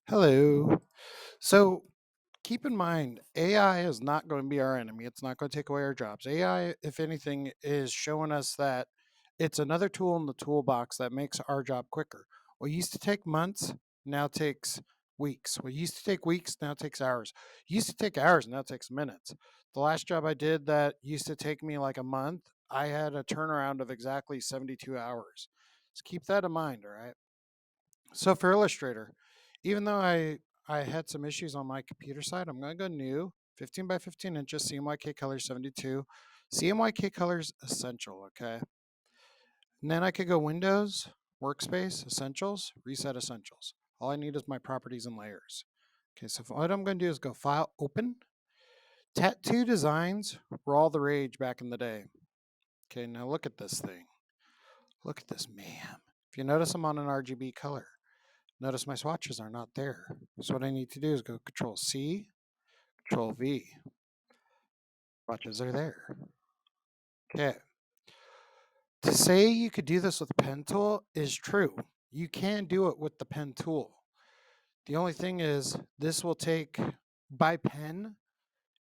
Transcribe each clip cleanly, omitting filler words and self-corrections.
Hello. So keep in mind, AI is not going to be our enemy. It's not going to take away our jobs. AI, if anything, is showing us that it's another tool in the toolbox that makes our job quicker. What used to take months now takes weeks. What used to take weeks now takes hours. Used to take hours now takes minutes. The last job I did that used to take me like a month, I had a turnaround of exactly 72 hours. So keep that in mind, all right? So for Illustrator, even though I had some issues on my computer side, I'm going to go new, 15 by 15 inches, CMYK colors 72, CMYK colors essential, okay? And then I could go Windows, Workspace, Essentials, Reset Essentials. All I need is my properties and layers. Okay, so what I'm going to do is go File, Open. Tattoo designs were all the rage back in the day. Okay, now look at this thing. Look at this, man. If you notice, I'm on an RGB color. Notice my swatches are not there. So what I need to do is go Control C, Control V. Swatches are there. Okay. To say you could do this with a pen tool is true. You can do it with the pen tool. The only thing is this will take, by pen,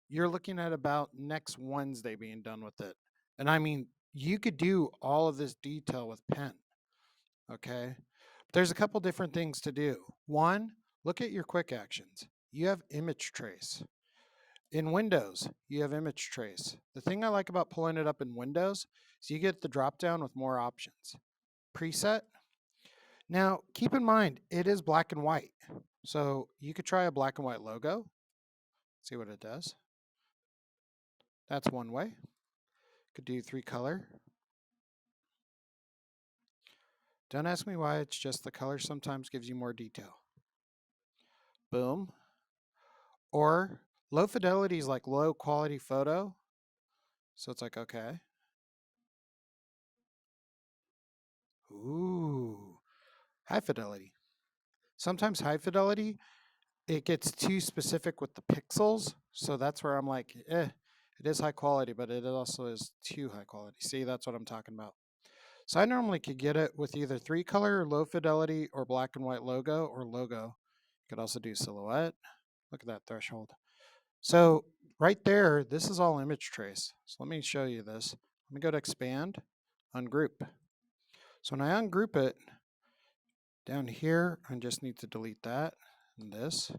you're looking at about next Wednesday being done with it. And I mean, you could do all of this detail with pen. Okay. But there's a couple different things to do. One, look at your quick actions. You have image trace. In Windows, you have image trace. The thing I like about pulling it up in Windows is you get the drop down with more options. Preset. Now, keep in mind, it is black and white. So you could try a black and white logo, see what it does. That's one way. Could do 3-color. Don't ask me why, it's just the color sometimes gives you more detail. Boom. Or low fidelity is like low quality photo. So it's like, okay. Ooh, high fidelity. Sometimes high fidelity, it gets too specific with the pixels. So that's where I'm like, it is high quality, but it also is too high quality. See, that's what I'm talking about. So I normally could get it with either 3-color, low fidelity, or black and white logo or logo. You could also do silhouette. Look at that threshold. So right there, this is all image trace. So let me show you this. Let me go to expand, ungroup. So when I ungroup it, down here, I just need to delete that and this.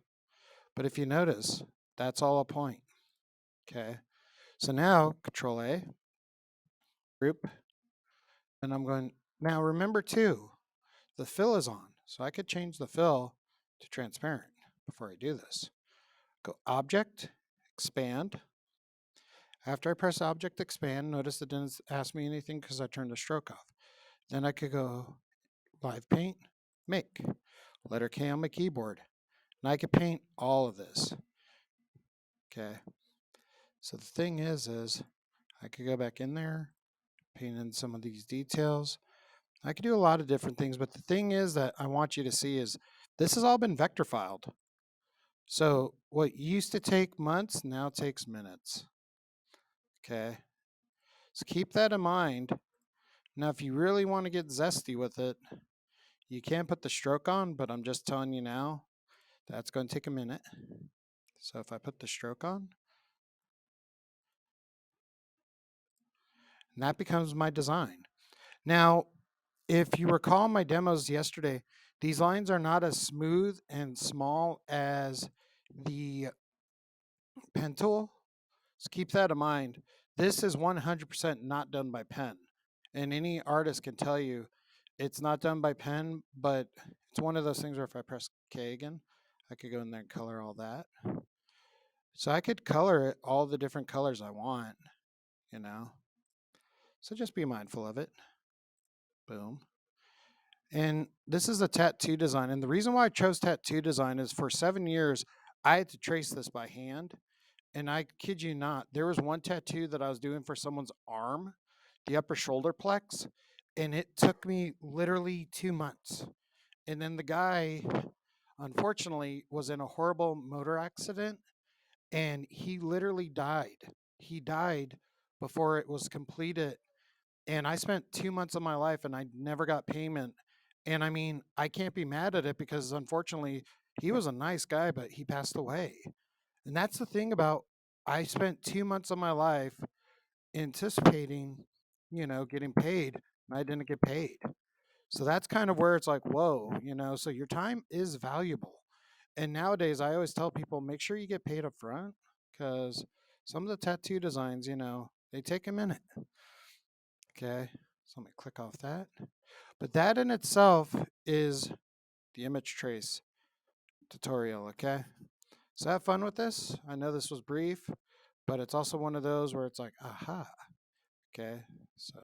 But if you notice, that's all a point. Okay. So now Control A, group, and I'm going, now remember too, the fill is on. So I could change the fill to transparent before I do this. Go Object, Expand. After I press Object Expand, notice it didn't ask me anything because I turned the stroke off. Then I could go Live Paint, Make, letter K on my keyboard. And I could paint all of this. Okay. So the thing is I could go back in there, paint in some of these details. I could do a lot of different things, but the thing is that I want you to see is this has all been vector filed. So what used to take months now takes minutes. Okay. So keep that in mind. Now, if you really want to get zesty with it, you can put the stroke on, but I'm just telling you now, that's going to take a minute. So if I put the stroke on, and that becomes my design. Now, if you recall my demos yesterday, these lines are not as smooth and small as the pen tool. So keep that in mind. This is 100% not done by pen. And any artist can tell you it's not done by pen, but it's one of those things where if I press K again, I could go in there and color all that. So I could color it all the different colors I want, you know. So just be mindful of it. Boom. And this is a tattoo design. And the reason why I chose tattoo design is for 7 years, I had to trace this by hand. And I kid you not, there was one tattoo that I was doing for someone's arm, the upper shoulder plex, and it took me literally 2 months. And then the guy, unfortunately, was in a horrible motor accident and he literally died. He died before it was completed. And I spent 2 months of my life and I never got payment. And I mean, I can't be mad at it because unfortunately, he was a nice guy, but he passed away. And that's the thing about I spent 2 months of my life anticipating, getting paid, and I didn't get paid. So that's kind of where it's like, whoa, so your time is valuable. And nowadays, I always tell people make sure you get paid up front because some of the tattoo designs, they take a minute. Okay. So let me click off that. But that in itself is the image trace tutorial. Okay. So have fun with this. I know this was brief, but it's also one of those where it's like, aha. Okay. So